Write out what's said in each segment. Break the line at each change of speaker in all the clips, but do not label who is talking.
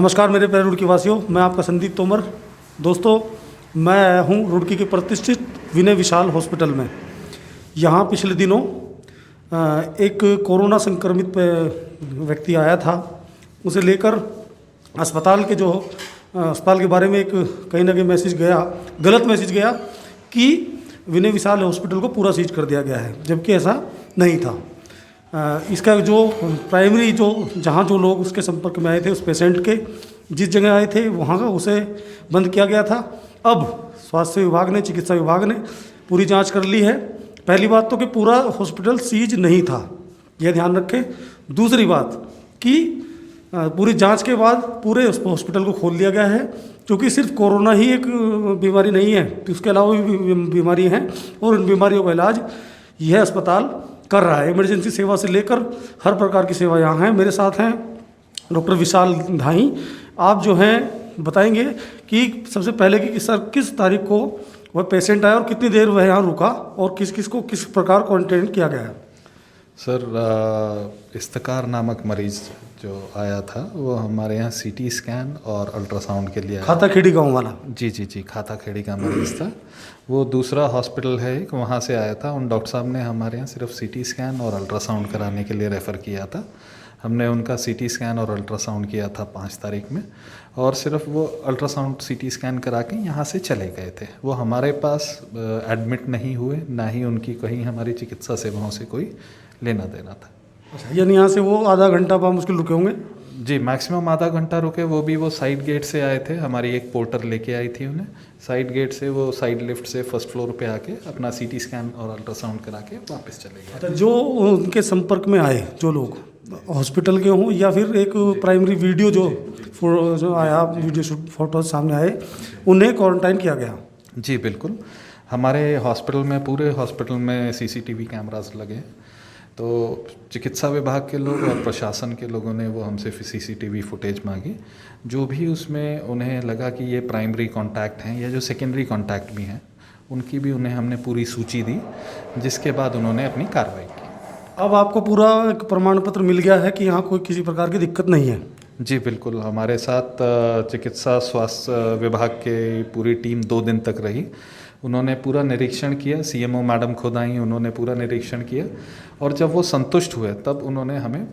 नमस्कार मेरे प्यारे रुड़की वासियों, मैं आपका संदीप तोमर। दोस्तों, मैं हूं रुड़की के प्रतिष्ठित विनय विशाल हॉस्पिटल में। यहां पिछले दिनों एक कोरोना संक्रमित व्यक्ति आया था। उसे लेकर अस्पताल के बारे में एक कहीं ना कहीं गलत मैसेज गया कि विनय विशाल हॉस्पिटल को पूरा सीज कर दिया गया है, जबकि ऐसा नहीं था। इसका जो प्राइमरी जहाँ जो लोग उसके संपर्क में आए थे, उस पेशेंट के जिस जगह आए थे वहाँ का उसे बंद किया गया था। अब स्वास्थ्य विभाग ने, चिकित्सा विभाग ने पूरी जांच कर ली है। पहली बात तो कि पूरा हॉस्पिटल सीज नहीं था, यह ध्यान रखें। दूसरी बात कि पूरी जांच के बाद पूरे हॉस्पिटल को खोल दिया गया है, क्योंकि सिर्फ कोरोना ही एक बीमारी नहीं है, तो उसके अलावा भी बीमारी हैं और उन बीमारियों का इलाज यह अस्पताल कर रहा है। इमरजेंसी सेवा से लेकर हर प्रकार की सेवा यहाँ है। मेरे साथ हैं डॉक्टर विशाल धाई। आप जो हैं बताएंगे कि सबसे पहले कि सर किस तारीख को वह पेशेंट आया और कितनी देर वह यहाँ रुका और किस प्रकार क्वारंटाइन किया गया है।
सर, इफ्तिकार नामक मरीज़ जो आया था वो हमारे यहाँ सीटी स्कैन और अल्ट्रासाउंड के लिए
खाता खेड़ी गाँव वाला।
जी, खाता खेड़ी का मरीज़ था। वो दूसरा हॉस्पिटल है एक, वहाँ से आया था। उन डॉक्टर साहब ने हमारे यहाँ सिर्फ सीटी स्कैन और अल्ट्रासाउंड कराने के लिए रेफ़र किया था। हमने उनका सीटी स्कैन और अल्ट्रासाउंड किया था 5 तारीख में, और सिर्फ वो अल्ट्रासाउंड सीटी स्कैन करा के यहाँ से चले गए थे। वो हमारे पास एडमिट नहीं हुए, ना ही उनकी कहीं हमारी चिकित्सा सेवाओं से कोई लेना देना था।
अच्छा, यानी यहाँ से वो आधा घंटा मुश्किल रुके होंगे?
जी, मैक्सिमम आधा घंटा रुके। वो साइड गेट से आए थे, हमारी एक पोर्टर लेके आई थी उन्हें। साइड गेट से वो साइड लिफ्ट से फर्स्ट फ्लोर पे आके अपना सीटी स्कैन और अल्ट्रासाउंड करा के वापस चले गए।
अच्छा, जो उनके संपर्क में आए जो लोग हॉस्पिटल के हों या फिर एक प्राइमरी वीडियो जो आया, वीडियो फोटो सामने आए, उन्हें क्वारंटाइन किया गया?
जी बिल्कुल। हमारे हॉस्पिटल में, पूरे हॉस्पिटल में सीसीटीवी कैमरास लगे हैं। तो चिकित्सा विभाग के लोग और प्रशासन के लोगों ने वो हमसे सीसीटीवी फुटेज मांगी। जो भी उसमें उन्हें लगा कि ये प्राइमरी कांटेक्ट हैं या जो सेकेंडरी कांटेक्ट भी हैं, उनकी भी उन्हें हमने पूरी सूची दी, जिसके बाद उन्होंने अपनी कार्रवाई की।
अब आपको पूरा एक प्रमाण पत्र मिल गया है कि यहाँ कोई किसी प्रकार की दिक्कत नहीं है?
जी बिल्कुल। हमारे साथ चिकित्सा स्वास्थ्य विभाग के पूरी टीम 2 दिन तक रही। उन्होंने पूरा निरीक्षण किया, सीएमओ मैडम खुद आई, उन्होंने पूरा निरीक्षण किया, और जब वो संतुष्ट हुए तब उन्होंने हमें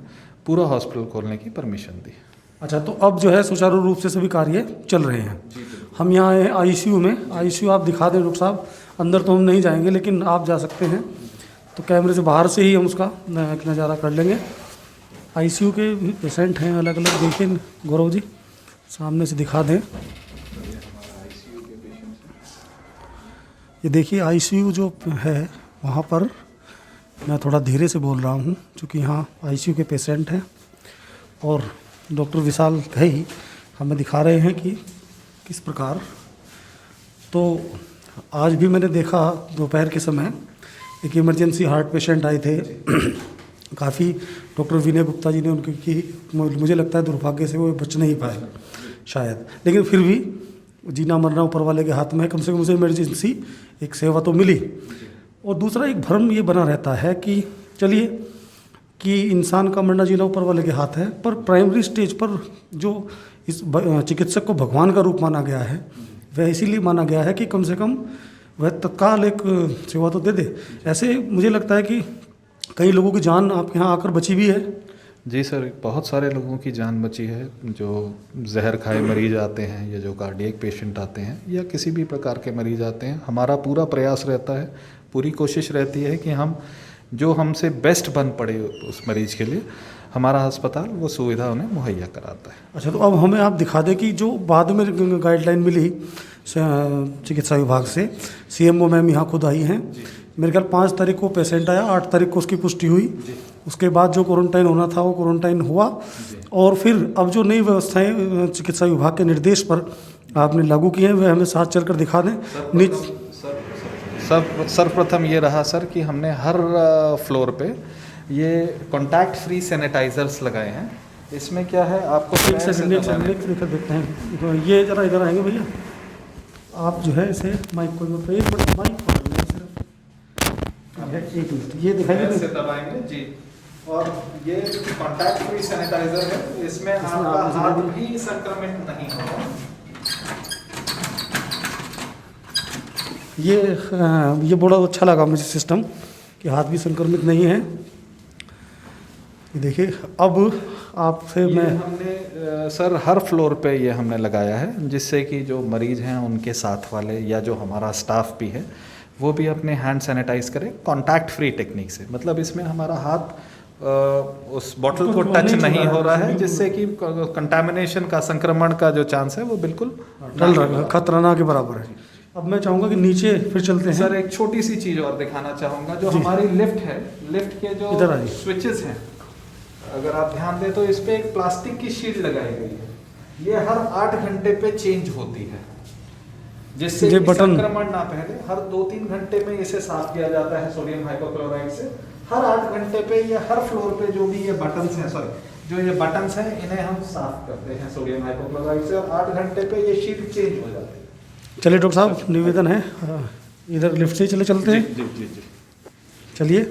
पूरा हॉस्पिटल खोलने की परमिशन दी।
अच्छा, तो अब जो है सुचारू रूप से सभी कार्य चल रहे हैं। हम यहाँ हैं आईसीयू में। आईसीयू आप दिखा दें डॉक्टर साहब। अंदर तो हम नहीं जाएंगे, लेकिन आप जा सकते हैं, तो कैमरे से बाहर से ही हम उसका नज़ारा कर लेंगे। आईसीयू के भी पेशेंट हैं अलग अलग। देखिए गौरव जी, सामने से दिखा दें। ये देखिए आईसीयू जो है वहाँ पर, मैं थोड़ा धीरे से बोल रहा हूँ क्योंकि यहाँ आईसीयू के पेशेंट हैं, और डॉक्टर विशाल भाई हमें दिखा रहे हैं कि किस प्रकार। तो आज भी मैंने देखा दोपहर के समय एक इमरजेंसी हार्ट पेशेंट आए थे। काफ़ी डॉक्टर विनय गुप्ता जी ने उनकी, मुझे लगता है दुर्भाग्य से वो बच नहीं पाए शायद, लेकिन फिर भी जीना मरना ऊपर वाले के हाथ में है। कम से कम उसे इमरजेंसी एक सेवा तो मिली। और दूसरा एक भ्रम ये बना रहता है कि चलिए कि इंसान का मरना जीना ऊपर वाले के हाथ है, पर प्राइमरी स्टेज पर जो इस चिकित्सक को भगवान का रूप माना गया है, वह इसीलिए माना गया है कि कम से कम वह तत्काल एक सेवा तो दे दे। ऐसे मुझे लगता है कि कई लोगों की जान आपके यहाँ आकर बची भी है।
जी सर, बहुत सारे लोगों की जान बची है। जो जहर खाए मरीज आते हैं, या जो कार्डियक पेशेंट आते हैं, या किसी भी प्रकार के मरीज आते हैं, हमारा पूरा प्रयास रहता है, पूरी कोशिश रहती है कि हम जो हमसे बेस्ट बन पड़े उस मरीज के लिए, हमारा अस्पताल वो सुविधा उन्हें मुहैया कराता है।
अच्छा, तो अब हमें आप दिखा दें कि जो बाद में गाइडलाइन मिली चिकित्सा विभाग से, सीएमओ मैम यहाँ खुद आई हैं। मेरे ख्याल 5 तारीख को पेशेंट आया, 8 तारीख को उसकी पुष्टि हुई। उसके बाद जो क्वारंटाइन होना था वो क्वारंटाइन हुआ, और फिर अब जो नई व्यवस्थाएं चिकित्सा विभाग के निर्देश पर आपने लागू की हैं, वह हमें साथ चलकर दिखा दें।
सर्वप्रथम ये रहा सर कि हमने हर फ्लोर पे ये कॉन्टैक्ट फ्री सैनिटाइजर्स लगाए हैं। इसमें क्या है, आपको
एक सेकंड देखते हैं। ये जरा इधर आएंगे भैया, आप जो है इसे माइक को एक मिनट माइक पकड़ लें सिर्फ। है। एक मिनट, ये दिखाइए।
ऐसे दबाएंगे जी। और ये कॉन्टैक्ट फ्री सैनिटाइजर है, इसमें आपका हाथ भी संक्रमित नहीं होगा।
ये बड़ा अच्छा लगा मुझे सिस्टम कि हाथ भी संक्रमित नहीं है। ये देखिए, अब आपसे
ये
मैं
हमने सर हर फ्लोर पे ये हमने लगाया है, जिससे कि जो मरीज हैं उनके साथ वाले या जो हमारा स्टाफ भी है वो भी अपने हैंड सैनिटाइज करें कॉन्टैक्ट फ्री टेक्निक से। मतलब इसमें हमारा हाथ उस बॉटल को टच नहीं हो रहा है, जिससे कि कंटामिनेशन का, संक्रमण का जो चांस है वो बिल्कुल
टल रहा है, खतरा ना के बराबर है। अब मैं चाहूँगा कि नीचे फिर चलते हैं।
सर एक छोटी सी चीज़ और दिखाना चाहूँगा, जो हमारी लिफ्ट है, लिफ्ट के जो
इधर आइए।
स्विचेस हैं, अगर आप ध्यान दें तो इस पे एक प्लास्टिक की शीट लगाई गई है। ये हर 8 घंटे पे चेंज होती है, जिससे
ये
कि
बटन
संक्रमण ना फैले। हर 2-3 घंटे में इसे साफ किया जाता है सोडियम हाइपोक्लोराइड से। हर 8 घंटे पे या हर फ्लोर पे जो भी ये बटन्स हैं, जो ये बटन्स हैं, इन्हें हम साफ करते हैं सोडियम हाइपोक्लोराइड से, और 8 घंटे पे ये शीट चेंज हो जाती है।
चलिए डॉक्टर साहब, निवेदन है, इधर लिफ्ट से चलते हैं।
जी जी जी।
चलिए,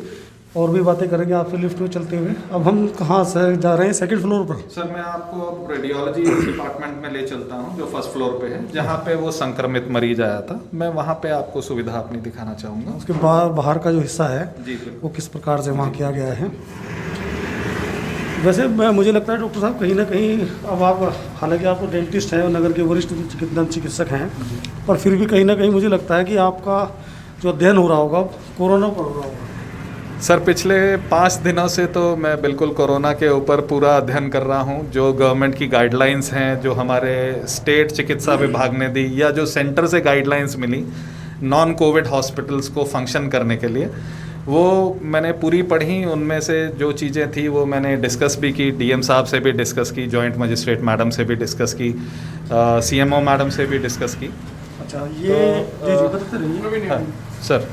और भी बातें करेंगे आपसे लिफ्ट में चलते हुए। अब हम कहाँ से जा रहे हैं? सेकंड फ्लोर पर।
सर मैं आपको अब रेडियोलॉजी डिपार्टमेंट में ले चलता हूँ, जो फर्स्ट फ्लोर पे है, जहाँ पे वो संक्रमित मरीज आया था। मैं वहाँ पे आपको सुविधा अपनी दिखाना चाहूँगा।
उसके बाहर का जो हिस्सा है
जी
वो किस प्रकार से वहाँ किया गया है। वैसे मुझे लगता है डॉक्टर साहब, कहीं ना कहीं अब आप, हालांकि आप डेंटिस्ट हैं और नगर के वरिष्ठ दंत चिकित्सक हैं, पर फिर भी कहीं ना कहीं मुझे लगता है कि आपका जो अध्ययन हो रहा होगा कोरोना पर हो रहा होगा।
सर पिछले 5 दिनों से तो मैं बिल्कुल कोरोना के ऊपर पूरा अध्ययन कर रहा हूँ। जो गवर्नमेंट की गाइडलाइंस हैं, जो हमारे स्टेट चिकित्सा विभाग ने दी, या जो सेंटर से गाइडलाइंस मिली नॉन कोविड हॉस्पिटल्स को फंक्शन करने के लिए, वो मैंने पूरी पढ़ी। उनमें से जो चीज़ें थी वो मैंने डिस्कस भी की, डीएम साहब से भी डिस्कस की, जॉइंट मजिस्ट्रेट मैडम से भी डिस्कस की, सीएमओ मैडम से भी डिस्कस की।
अच्छा, ये बताते रहिए।
हाँ, सर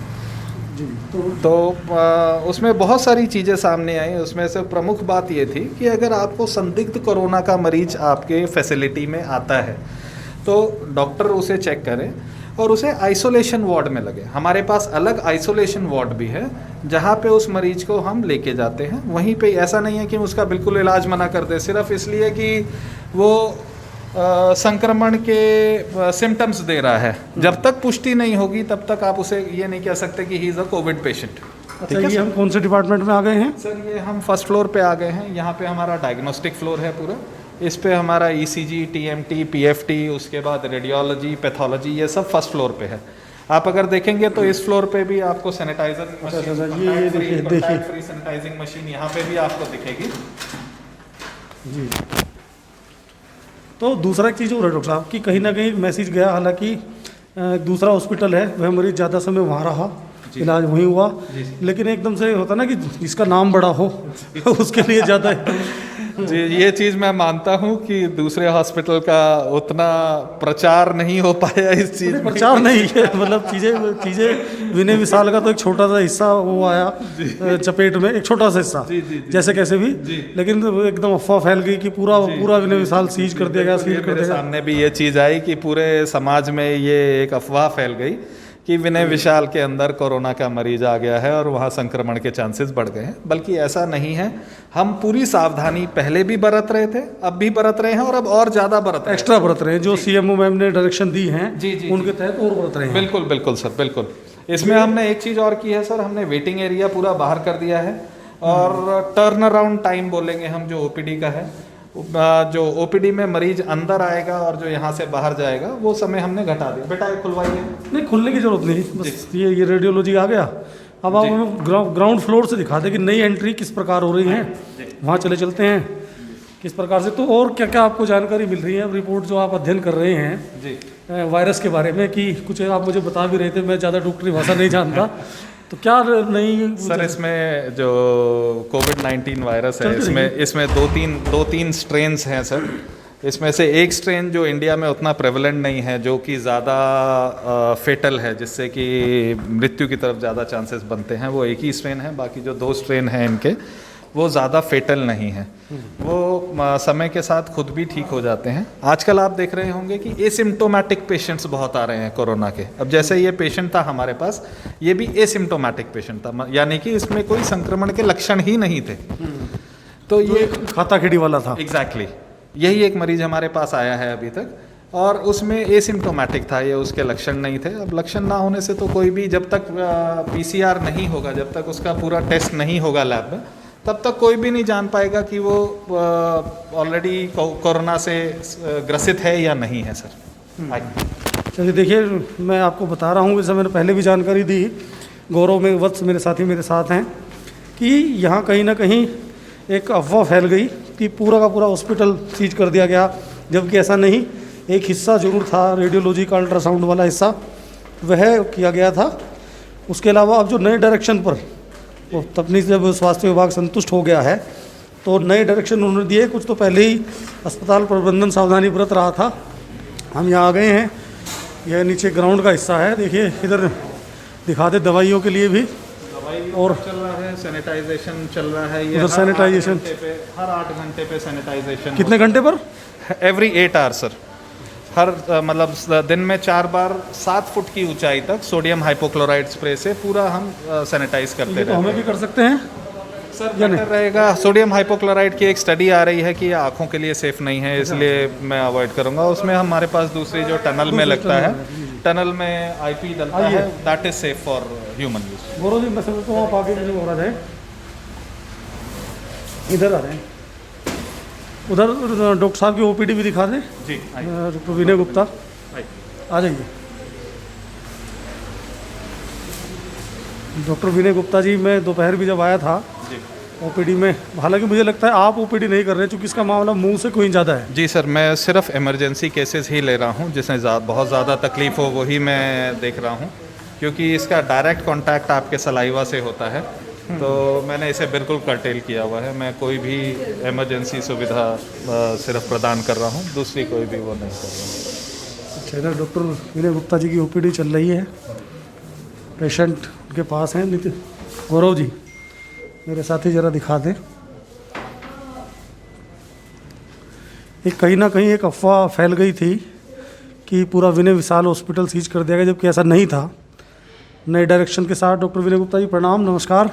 जी।
तो उसमें बहुत सारी चीज़ें सामने आई। उसमें से प्रमुख बात ये थी कि अगर आपको संदिग्ध कोरोना का मरीज आपके फैसिलिटी में आता है तो डॉक्टर उसे चेक करें और उसे आइसोलेशन वार्ड में लगे। हमारे पास अलग आइसोलेशन वार्ड भी है, जहाँ पे उस मरीज को हम लेके जाते हैं। वहीं पे ऐसा नहीं है कि उसका बिल्कुल इलाज मना कर दे, सिर्फ इसलिए कि वो संक्रमण के सिम्टम्स दे रहा है। जब तक पुष्टि नहीं होगी तब तक आप उसे ये नहीं कह सकते कि he is a Covid patient.
अच्छा, ये हम कौन से डिपार्टमेंट में आ गए हैं?
सर ये हम फर्स्ट फ्लोर पे आ गए हैं। यहाँ पे हमारा डायग्नोस्टिक फ्लोर है पूरा। इस पे हमारा ईसीजी, टीएमटी, पीएफटी, उसके बाद रेडियोलॉजी, पैथोलॉजी, ये सब फर्स्ट फ्लोर पे है। आप अगर देखेंगे तो इस फ्लोर पे भी आपको सैनिटाइजर मशीन,
ये देखिए
फ्री सैनिटाइजिंग मशीन यहाँ पे भी आपको दिखेगी
जी। तो दूसरा एक चीज़ हो रहा है डॉक्टर साहब कि कहीं ना कहीं मैसेज गया, हालांकि दूसरा हॉस्पिटल है, वह मरीज ज़्यादा समय वहाँ रहा, इलाज वहीं हुआ, लेकिन एकदम से होता ना कि जिसका नाम बड़ा हो उसके लिए ज़्यादा
जी। ये चीज़ मैं मानता हूँ कि दूसरे हॉस्पिटल का उतना प्रचार नहीं हो पाया इस चीज़ में।
प्रचार नहीं है, मतलब चीज़ें विनय विशाल का तो एक छोटा सा हिस्सा वो आया चपेट में, एक छोटा सा हिस्सा, जैसे कैसे भी, लेकिन एकदम अफवाह फैल गई कि पूरा विनय विशाल सीज कर दिया गया, सीज कर दिया।
सामने भी ये चीज़ आई कि पूरे समाज में ये एक अफवाह फैल गई कि विनय विशाल के अंदर कोरोना का मरीज आ गया है और वहाँ संक्रमण के चांसेस बढ़ गए हैं। बल्कि ऐसा नहीं है। हम पूरी सावधानी पहले भी बरत रहे थे, अब भी बरत रहे हैं, और अब और ज़्यादा एक्स्ट्रा
बरत रहे हैं। जो सीएमओ मैम ने डायरेक्शन दी हैं उनके तहत और बरत रहे हैं।
बिल्कुल बिल्कुल सर, बिल्कुल। इसमें हमने एक चीज़ और की है सर, हमने वेटिंग एरिया पूरा बाहर कर दिया है, और टर्न अराउंड टाइम बोलेंगे हम जो ओपीडी का है, जो ओपीडी में मरीज अंदर आएगा और जो यहाँ से बाहर जाएगा वो समय हमने घटा दिया। बेटा ये खुलवाइए।
नहीं, खुलने की जरूरत नहीं, बस ये रेडियोलॉजी आ गया। अब आप हमें ग्राउंड फ्लोर से दिखा दें कि नई एंट्री किस प्रकार हो रही है, वहाँ चलते हैं किस प्रकार से। तो और क्या क्या आपको जानकारी मिल रही है? रिपोर्ट जो आप अध्ययन कर रहे हैं जी वायरस के बारे में, कि कुछ आप मुझे बता भी रहे थे, मैं ज़्यादा डॉक्टरी भाषा नहीं जानता, तो क्या नहीं
सर? इसमें जो कोविड-19 वायरस है, इसमें दो तीन स्ट्रेन्स हैं सर। इसमें से एक स्ट्रेन जो इंडिया में उतना प्रेवलेंट नहीं है, जो कि ज़्यादा फेटल है, जिससे कि मृत्यु की तरफ ज़्यादा चांसेस बनते हैं, वो एक ही स्ट्रेन है। बाकी जो 2 स्ट्रेन हैं इनके, वो ज़्यादा फेटल नहीं है, वो समय के साथ खुद भी ठीक हो जाते हैं। आजकल आप देख रहे होंगे कि एसिम्टोमेटिक पेशेंट्स बहुत आ रहे हैं कोरोना के। अब जैसे ये पेशेंट था हमारे पास, ये भी एसिम्टोमेटिक पेशेंट था, यानी कि इसमें कोई संक्रमण के लक्षण ही नहीं थे। तो ये
खाता खिड़ी वाला था।
एग्जैक्टली यही एक मरीज हमारे पास आया है अभी तक, और उसमें एसिम्टोमेटिक था, ये उसके लक्षण नहीं थे। अब लक्षण ना होने से तो कोई भी, जब तक पीसीआर नहीं होगा, जब तक उसका पूरा टेस्ट नहीं होगा लैब में, तब तक कोई भी नहीं जान पाएगा कि वो ऑलरेडी कोरोना से ग्रसित है या नहीं है सर।
चलिए देखिए, मैं आपको बता रहा हूँ, जैसे मैंने पहले भी जानकारी दी, गौरव में वत्स मेरे साथी मेरे साथ हैं, कि यहाँ कहीं ना कहीं एक अफवाह फैल गई कि पूरा का पूरा हॉस्पिटल सीज कर दिया गया, जबकि ऐसा नहीं। एक हिस्सा जरूर था, रेडियोलॉजी का अल्ट्रासाउंड वाला हिस्सा, वह किया गया था। उसके अलावा अब जो नए डायरेक्शन पर वो तकनीक, जब स्वास्थ्य विभाग संतुष्ट हो गया है तो नए डायरेक्शन उन्होंने दिए। कुछ तो पहले ही अस्पताल प्रबंधन सावधानी बरत रहा था। हम यहाँ आ गए हैं, यह नीचे ग्राउंड का हिस्सा है। देखिए इधर दिखाते दवाइयों के लिए भी, और
चल रहा है, सैनिटाइजेशन चल रहा है। ये
उधर सैनिटाइजेशन
हर 8 घंटे पे सैनिटाइजेशन।
कितने घंटे पर?
Every 8 hour sir. हर मतलब दिन में 4 बार 7 फुट की ऊंचाई तक सोडियम हाइपोक्लोराइड स्प्रे से पूरा हम सैनिटाइज करते
ये तो
रहते
हमें भी कर सकते हैं
सर। बेटर रहेगा। सोडियम हाइपोक्लोराइड की एक स्टडी आ रही है कि ये आँखों के लिए सेफ़ नहीं है, इसलिए मैं अवॉइड करूँगा। उसमें हमारे पास दूसरी जो टनल में लगता है, टनल में आईपी डलता है, that is safe for human use.
Gaurav ji, मैं समझता हूँ आप आगे मुझे हो रहा है, इधर आ रहे हैं। उधर डॉक्टर साहब की ओपीडी भी दिखा दें
जी।
डॉक्टर विनय गुप्ता, आ जाइए। डॉक्टर विनय गुप्ता जी, मैं दोपहर भी जब आया था ओपीडी में, हालांकि मुझे लगता है आप ओपीडी नहीं कर रहे हैं, क्योंकि इसका मामला मुंह से कोई ज़्यादा है।
जी सर, मैं सिर्फ इमरजेंसी केसेस ही ले रहा हूँ, जिसमें बहुत ज़्यादा तकलीफ हो वही मैं देख रहा हूँ, क्योंकि इसका डायरेक्ट कांटेक्ट आपके सलाइवा से होता है। तो मैंने इसे बिल्कुल कर्टेल किया हुआ है। मैं कोई भी इमरजेंसी सुविधा सिर्फ प्रदान कर रहा हूँ, दूसरी कोई भी वो नहीं कर रहा हूँ।
अच्छा, इधर डॉक्टर विनय गुप्ता जी की ओपीडी चल रही है, पेशेंट उनके पास हैं। नितिन, गौरव जी मेरे साथी ज़रा दिखा दें। एक कहीं ना कहीं एक अफवाह फैल गई थी कि पूरा विनय विशाल हॉस्पिटल सीज कर दिया गया, जबकि ऐसा नहीं था। नए डायरेक्शन के साथ डॉक्टर विनय गुप्ता जी प्रणाम, नमस्कार।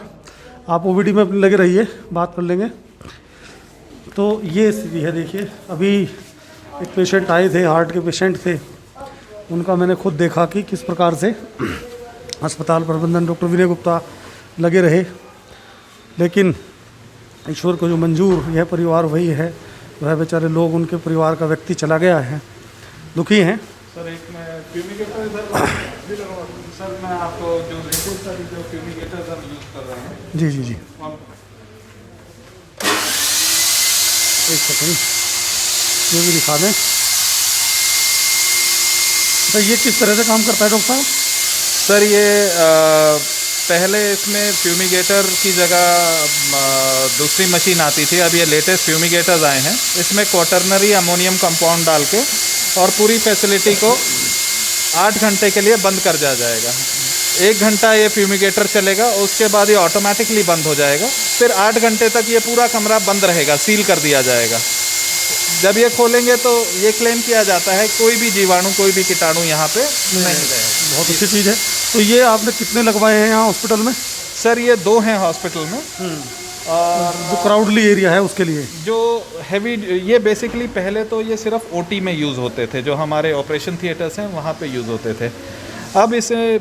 आप ओपीडी में अपने लगे रहिए, बात कर लेंगे। तो ये स्थिति है, देखिए अभी एक पेशेंट आए थे, हार्ट के पेशेंट थे, उनका मैंने खुद देखा कि किस प्रकार से अस्पताल प्रबंधन डॉक्टर विनय गुप्ता लगे रहे। लेकिन ईश्वर को जो मंजूर, यह परिवार वही है, वह बेचारे लोग, उनके परिवार का व्यक्ति चला गया है, दुखी हैं।
सर एक मैं फ्यूमिगेटर सर, मैं आपको जो लेटेस्ट जो फ्यूमिगेटर्स हम यूज़ कर रहे हैं।
जी जी जी, एक सेकंड, ये भी दिखा दें। तो ये किस तरह से काम करता है डॉक्टर साहब?
सर ये पहले इसमें फ्यूमिगेटर की जगह दूसरी मशीन आती थी, अब ये लेटेस्ट फ्यूमिगेटर्स आए हैं। इसमें क्वाटरनरी अमोनियम कंपाउंड डाल के और पूरी फैसिलिटी को 8 घंटे के लिए बंद कर दिया जाएगा। 1 घंटा ये फ्यूमिगेटर चलेगा, उसके बाद ये ऑटोमेटिकली बंद हो जाएगा। फिर 8 घंटे तक ये पूरा कमरा बंद रहेगा, सील कर दिया जाएगा। जब ये खोलेंगे तो ये क्लेम किया जाता है कोई भी जीवाणु, कोई भी कीटाणु यहाँ पे नहीं रहेगा।
बहुत अच्छी चीज़ है। तो ये आपने कितने लगवाए हैं यहाँ हॉस्पिटल में?
सर ये 2 हैं हॉस्पिटल में, और
जो क्राउडली एरिया है उसके लिए
जो हैवी, ये बेसिकली पहले तो ये सिर्फ ओटी में यूज़ होते थे, जो हमारे ऑपरेशन थिएटर्स हैं वहाँ पे यूज़ होते थे। अब इसे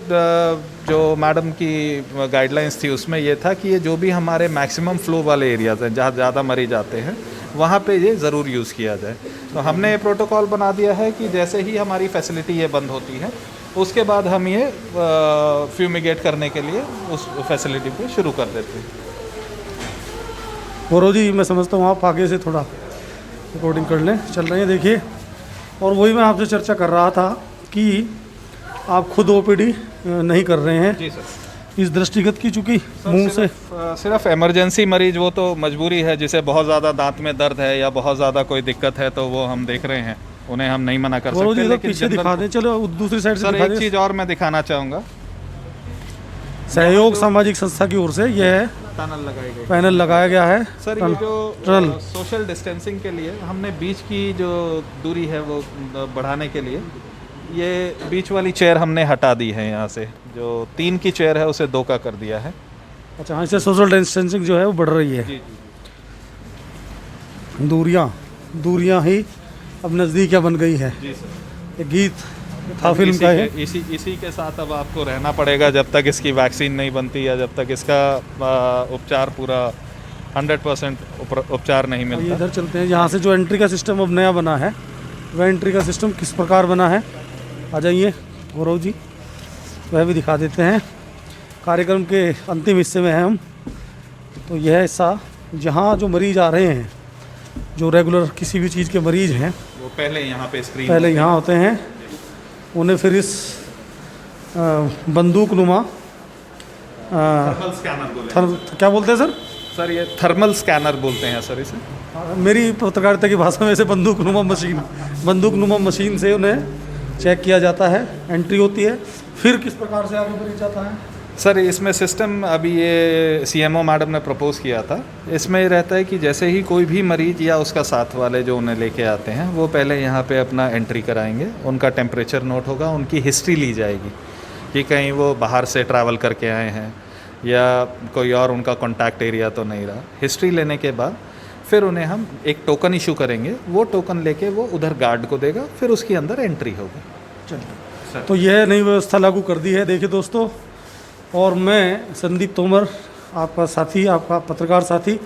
जो मैडम की गाइडलाइंस थी उसमें ये था कि ये जो भी हमारे मैक्सिमम फ्लो वाले एरियाज़ हैं, जहाँ ज़्यादा मरीज आते हैं, वहाँ पे ये ज़रूर यूज़ किया जाए। तो हमने ये प्रोटोकॉल बना दिया है कि जैसे ही हमारी फैसिलिटी ये बंद होती है, उसके बाद हम ये फ्यूमिगेट करने के लिए उस फैसिलिटी पे शुरू कर देते हैं।
गौरव जी, मैं समझता हूँ आप आगे से थोड़ा रिकॉर्डिंग कर लें, चल रहे हैं देखिए। और वही मैं आपसे चर्चा कर रहा था कि आप खुद ओपीडी नहीं कर रहे हैं।
जी सर।
इस दृष्टिगत की, चूँकि मुंह से
सिर्फ इमरजेंसी मरीज, वो तो मजबूरी है, जिसे बहुत ज़्यादा दांत में दर्द है या बहुत ज़्यादा कोई दिक्कत है, तो वो हम देख रहे हैं, उन्हें हम नहीं मना कर सकते।
लेकिन पीछे दिखा दें, चलो दूसरी साइड से
सर
दिखा
एक
दें।
चीज़ और मैं दिखाना चाहूँगा।
सहयोग सामाजिक संस्था की ओर से यह
टनल लगाई गई।
पैनल लगाया गया है।
सर ये जो
टनल
सोशल डिस्टेंसिंग के लिए हमने बीच की जो दूरी है वो बढ़ाने के लिए ये बीच वाली चेयर हमने हटा दी है यहाँ से, जो 3 की चेयर है उसे 2 का कर दिया है।
अच्छा, हाँ, इससे सोशल डिस्टेंसिंग जो है वो बढ़ रही है।
जी
दूरियां ही अब नज़दीकियाँ बन गई है।
जी सर।
एक गीत था फिल्म का है।
इसी के साथ अब आपको रहना पड़ेगा जब तक इसकी वैक्सीन नहीं बनती या जब तक इसका उपचार पूरा 100% उपचार नहीं
आइए
मिलता।
इधर चलते हैं। यहाँ से जो एंट्री का सिस्टम अब नया बना है, वह एंट्री का सिस्टम किस प्रकार बना है, आ जाइए गौरव जी, वह भी दिखा देते हैं। कार्यक्रम के अंतिम हिस्से में हैं हम। तो यह हिस्सा जहाँ जो मरीज़ आ रहे हैं, जो रेगुलर किसी भी चीज़ के मरीज़ हैं,
वो पहले यहाँ पे स्क्रीन
पहले यहाँ होते हैं। उन्हें फिर इस बंदूकनुमा
थर्मल स्कैनर बोले।
क्या बोलते हैं सर?
सर ये थर्मल स्कैनर बोलते हैं सर इसे।
मेरी पत्रकारिता की भाषा में इसे बंदूकनुमा मशीन से उन्हें चेक किया जाता है, एंट्री होती है, फिर किस प्रकार से आगे बढ़ी जाता है।
सर इसमें सिस्टम अभी ये CMO मैडम ने प्रपोज़ किया था। इसमें ये रहता है कि जैसे ही कोई भी मरीज़ या उसका साथ वाले जो उन्हें लेके आते हैं वो पहले यहाँ पे अपना एंट्री कराएंगे, उनका टेम्परेचर नोट होगा, उनकी हिस्ट्री ली जाएगी कि कहीं वो बाहर से ट्रैवल करके आए हैं या कोई और उनका कॉन्टैक्ट एरिया तो नहीं रहा। हिस्ट्री लेने के बाद फिर उन्हें हम एक टोकन इशू करेंगे, वो टोकन लेके वो उधर गार्ड को देगा, फिर उसके अंदर एंट्री होगी।
चलिए, तो यह नई व्यवस्था लागू कर दी है। देखिए दोस्तों, और मैं संदीप तोमर, आपका साथी, आपका पत्रकार साथी,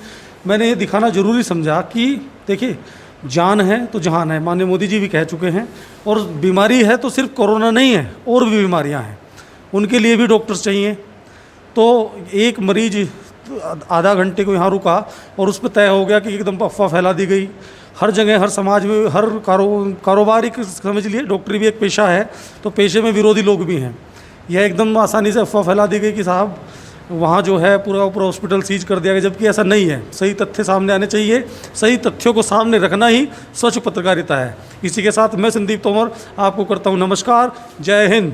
मैंने ये दिखाना ज़रूरी समझा कि देखिए, जान है तो जहान है, माननीय मोदी जी भी कह चुके हैं। और बीमारी है तो सिर्फ कोरोना नहीं है, और भी बीमारियां हैं, उनके लिए भी डॉक्टर्स चाहिए। तो एक मरीज आधा घंटे को यहाँ रुका और उस पर तय हो गया कि एकदम अफवाह फैला दी गई हर जगह, हर समाज में, हर कारोबारी समझ लिए, डॉक्टरी भी एक पेशा है, तो पेशे में विरोधी लोग भी हैं। यह एकदम आसानी से अफवाह फैला दी गई कि साहब वहाँ जो है पूरा हॉस्पिटल सीज कर दिया गया, जबकि ऐसा नहीं है। सही तथ्य सामने आने चाहिए, सही तथ्यों को सामने रखना ही स्वच्छ पत्रकारिता है। इसी के साथ मैं संदीप तोमर आपको करता हूँ नमस्कार। जय हिंद।